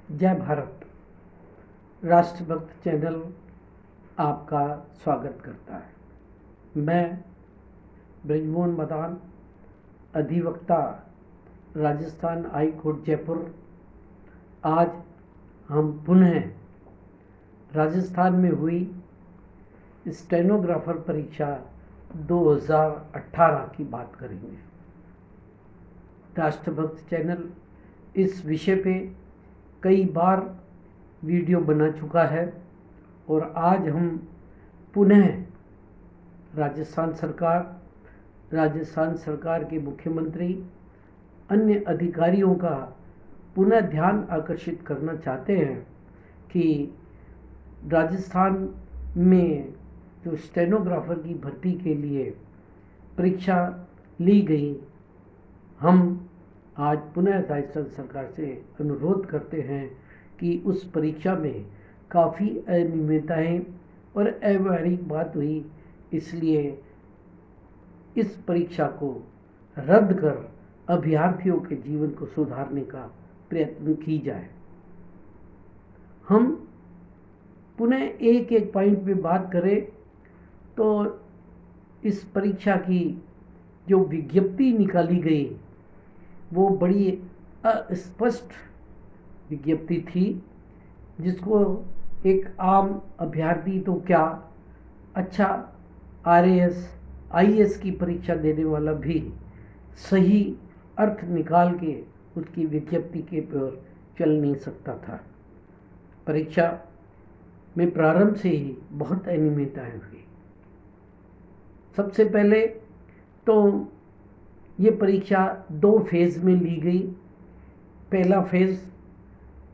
जय भारत। राष्ट्रभक्त चैनल आपका स्वागत करता है। मैं ब्रिजमोहन मदान, अधिवक्ता, राजस्थान हाई कोर्ट जयपुर। आज हम पुनः राजस्थान में हुई स्टेनोग्राफर परीक्षा 2018 की बात करेंगे। राष्ट्रभक्त चैनल इस विषय पे कई बार वीडियो बना चुका है और आज हम पुनः राजस्थान सरकार के मुख्यमंत्री, अन्य अधिकारियों का पुनः ध्यान आकर्षित करना चाहते हैं कि राजस्थान में जो स्टेनोग्राफर की भर्ती के लिए परीक्षा ली गई, हम आज पुनः राजस्थान सरकार से अनुरोध करते हैं कि उस परीक्षा में काफ़ी अनियमितताएं और अव्यवहारिक बात हुई, इसलिए इस परीक्षा को रद्द कर अभ्यर्थियों के जीवन को सुधारने का प्रयत्न की जाए। हम पुनः एक एक पॉइंट पे बात करें तो इस परीक्षा की जो विज्ञप्ति निकाली गई वो बड़ी अस्पष्ट विज्ञप्ति थी, जिसको एक आम अभ्यर्थी तो क्या, अच्छा RAS IAS की परीक्षा देने वाला भी सही अर्थ निकाल के उसकी विज्ञप्ति के पर चल नहीं सकता था। परीक्षा में प्रारंभ से ही बहुत अनियमितताएं हुई। सबसे पहले तो ये परीक्षा 2 फेज़ में ली गई। पहला फेज़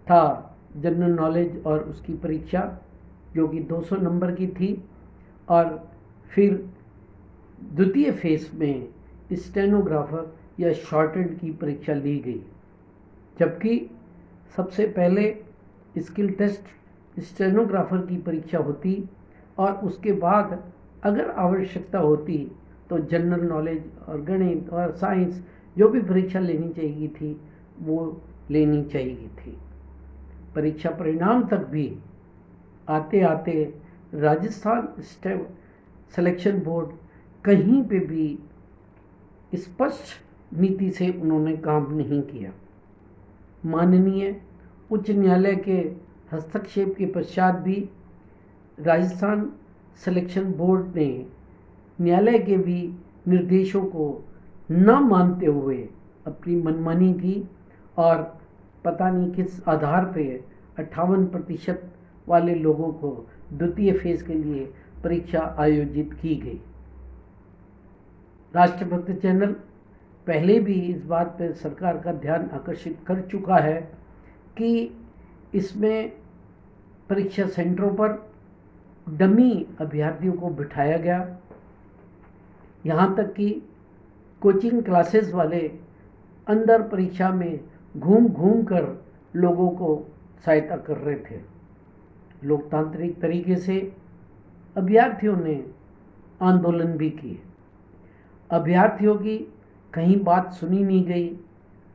था जनरल नॉलेज और उसकी परीक्षा, जो कि 200 नंबर की थी, और फिर द्वितीय फेज़ में स्टेनोग्राफर या शॉर्टेड की परीक्षा ली गई। जबकि सबसे पहले स्किल टेस्ट स्टेनोग्राफर की परीक्षा होती और उसके बाद अगर आवश्यकता होती तो जनरल नॉलेज और गणित और साइंस जो भी परीक्षा लेनी चाहिए थी वो लेनी चाहिए थी। परीक्षा परिणाम तक भी आते आते राजस्थान स्टेट सिलेक्शन बोर्ड कहीं पे भी स्पष्ट नीति से उन्होंने काम नहीं किया। माननीय उच्च न्यायालय के हस्तक्षेप के पश्चात भी राजस्थान सिलेक्शन बोर्ड ने न्यायालय के भी निर्देशों को न मानते हुए अपनी मनमानी की और पता नहीं किस आधार पे 58% वाले लोगों को द्वितीय फेज के लिए परीक्षा आयोजित की गई। राष्ट्रभक्त चैनल पहले भी इस बात पर सरकार का ध्यान आकर्षित कर चुका है कि इसमें परीक्षा सेंटरों पर डमी अभ्यर्थियों को बिठाया गया। यहाँ तक कि कोचिंग क्लासेस वाले अंदर परीक्षा में घूम घूम कर लोगों को सहायता कर रहे थे। लोकतांत्रिक तरीके से अभ्यर्थियों ने आंदोलन भी किए। अभ्यर्थियों की कहीं बात सुनी नहीं गई।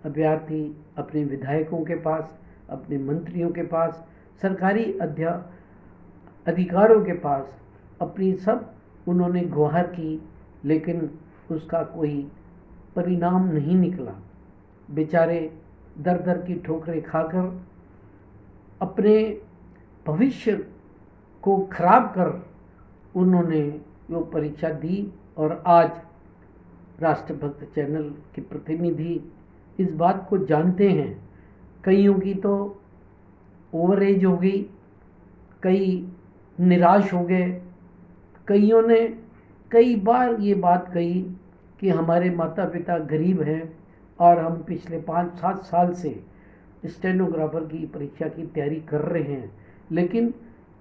अभ्यर्थी अपने विधायकों के पास, अपने मंत्रियों के पास, सरकारी अधिकारों के पास अपनी सब उन्होंने गुहार की, लेकिन उसका कोई परिणाम नहीं निकला। बेचारे दर दर की ठोकरें खाकर अपने भविष्य को खराब कर उन्होंने वो परीक्षा दी। और आज राष्ट्रभक्त चैनल के प्रतिनिधि इस बात को जानते हैं। कईयों की तो ओवर एज हो गई, कई निराश हो गए। कईयों ने कई बार ये बात कही कि हमारे माता पिता गरीब हैं और हम पिछले 5-7 साल से स्टेनोग्राफर की परीक्षा की तैयारी कर रहे हैं, लेकिन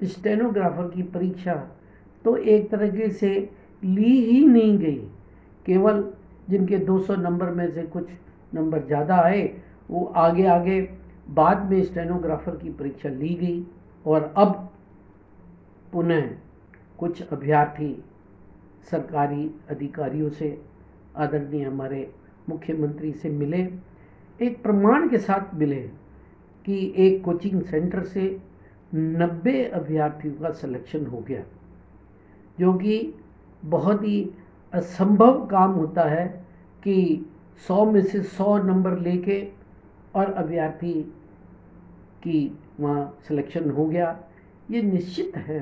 स्टेनोग्राफर की परीक्षा तो एक तरीके से ली ही नहीं गई। केवल जिनके 200 नंबर में से कुछ नंबर ज़्यादा आए वो आगे बाद में स्टेनोग्राफर की परीक्षा ली गई। और अब पुनः कुछ अभ्यर्थी सरकारी अधिकारियों से, आदरणीय हमारे मुख्यमंत्री से मिले, एक प्रमाण के साथ मिले कि एक कोचिंग सेंटर से 90 अभ्यर्थियों का सिलेक्शन हो गया, जो कि बहुत ही असंभव काम होता है कि 100 में से 100 नंबर लेके और अभ्यर्थी की वहाँ सिलेक्शन हो गया। ये निश्चित है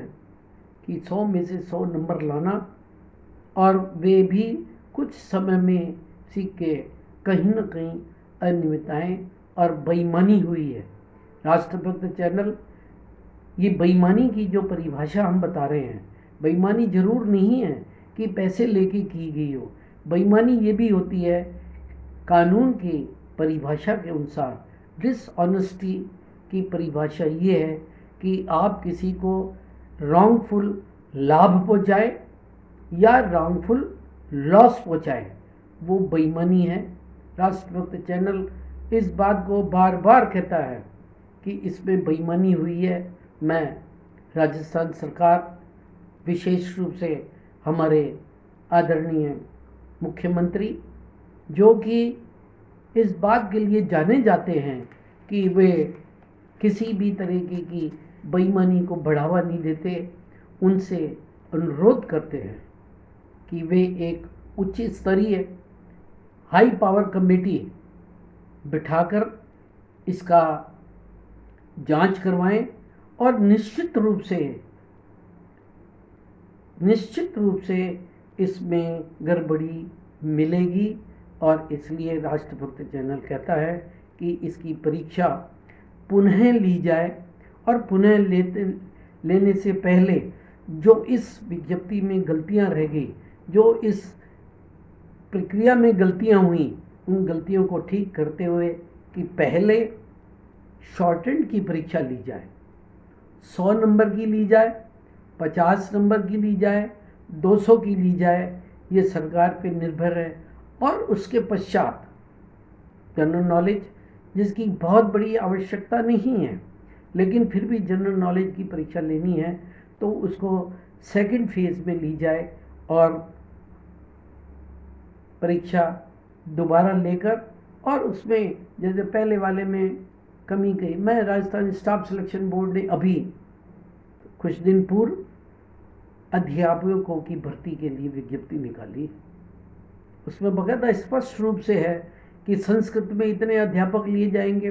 कि 100 में से 100 नंबर लाना, और वे भी कुछ समय में सीख के कहीं न कहीं अनियमितताएँ और बेईमानी हुई है। राष्ट्रभक्त चैनल, ये बेईमानी की जो परिभाषा हम बता रहे हैं, बेईमानी जरूर नहीं है कि पैसे लेके की गई हो। बेईमानी ये भी होती है कानून की परिभाषा के अनुसार। डिसऑनेस्टी की परिभाषा ये है कि आप किसी को रॉन्गफुल लाभ पहुँचाए या रॉन्गफुल लॉस पहुँचाए, वो बेईमानी है। राष्ट्रभक्त चैनल इस बात को बार बार कहता है कि इसमें बेईमानी हुई है। मैं राजस्थान सरकार, विशेष रूप से हमारे आदरणीय मुख्यमंत्री, जो कि इस बात के लिए जाने जाते हैं कि वे किसी भी तरीके की बेईमानी को बढ़ावा नहीं देते, उनसे अनुरोध करते हैं कि वे एक उच्च स्तरीय हाई पावर कमेटी बिठाकर इसका जांच करवाएं और निश्चित रूप से इसमें गड़बड़ी मिलेगी। और इसलिए राष्ट्रभक्त चैनल कहता है कि इसकी परीक्षा पुनः ली जाए, और पुनः लेने से पहले जो इस विज्ञप्ति में गलतियां रह गई, जो इस प्रक्रिया में गलतियां हुई, उन गलतियों को ठीक करते हुए कि पहले शॉर्टेंड की परीक्षा ली जाए, 100 नंबर की ली जाए, 50 नंबर की ली जाए, 200 की ली जाए, ये सरकार पे निर्भर है। और उसके पश्चात जनरल नॉलेज, जिसकी बहुत बड़ी आवश्यकता नहीं है, लेकिन फिर भी जनरल नॉलेज की परीक्षा लेनी है तो उसको सेकंड फेज में ली जाए और परीक्षा दोबारा लेकर, और उसमें जैसे पहले वाले में कमी गई। मैं राजस्थान स्टाफ सिलेक्शन बोर्ड ने अभी कुछ दिन पूर्व अध्यापकों की भर्ती के लिए विज्ञप्ति निकाली। उसमें बकायदा स्पष्ट रूप से है कि संस्कृत में इतने अध्यापक लिए जाएंगे,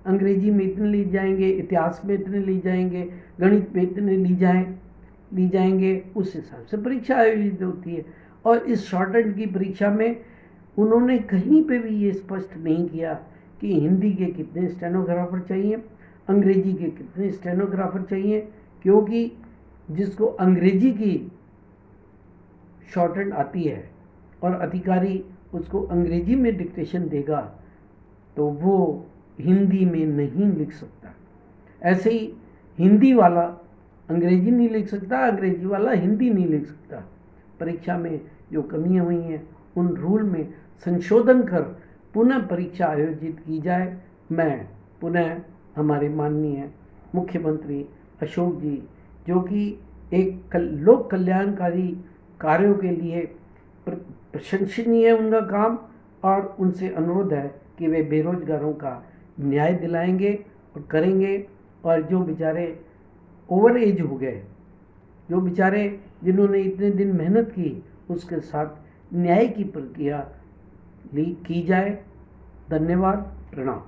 अंग्रेजी में इतने लिए जाएंगे, इतिहास में इतने लिए जाएंगे, गणित में इतने लिए जाएंगे, उस हिसाब से परीक्षा आयोजित होती है। और इस शॉर्टेड की परीक्षा में उन्होंने कहीं पे भी ये स्पष्ट नहीं किया कि हिंदी के कितने स्टेनोग्राफर चाहिए, अंग्रेजी के कितने स्टेनोग्राफर चाहिए, क्योंकि जिसको अंग्रेजी की शॉर्टेड आती है और अधिकारी उसको अंग्रेजी में डिक्टेशन देगा तो वो हिंदी में नहीं लिख सकता। ऐसे ही हिंदी वाला अंग्रेजी नहीं लिख सकता, अंग्रेजी वाला हिंदी नहीं लिख सकता। परीक्षा में जो कमियां हुई हैं उन रूल में संशोधन कर पुनः परीक्षा आयोजित की जाए। मैं पुनः हमारे माननीय मुख्यमंत्री अशोक जी, जो कि एक लोक कल्याणकारी कार्यों के लिए प्रशंसनीय है उनका काम, और उनसे अनुरोध है कि वे बेरोजगारों का न्याय दिलाएंगे और करेंगे। और जो बेचारे ओवर एज हो गए, जो बेचारे जिन्होंने इतने दिन मेहनत की, उसके साथ न्याय की प्रक्रिया की जाए। धन्यवाद, प्रणाम।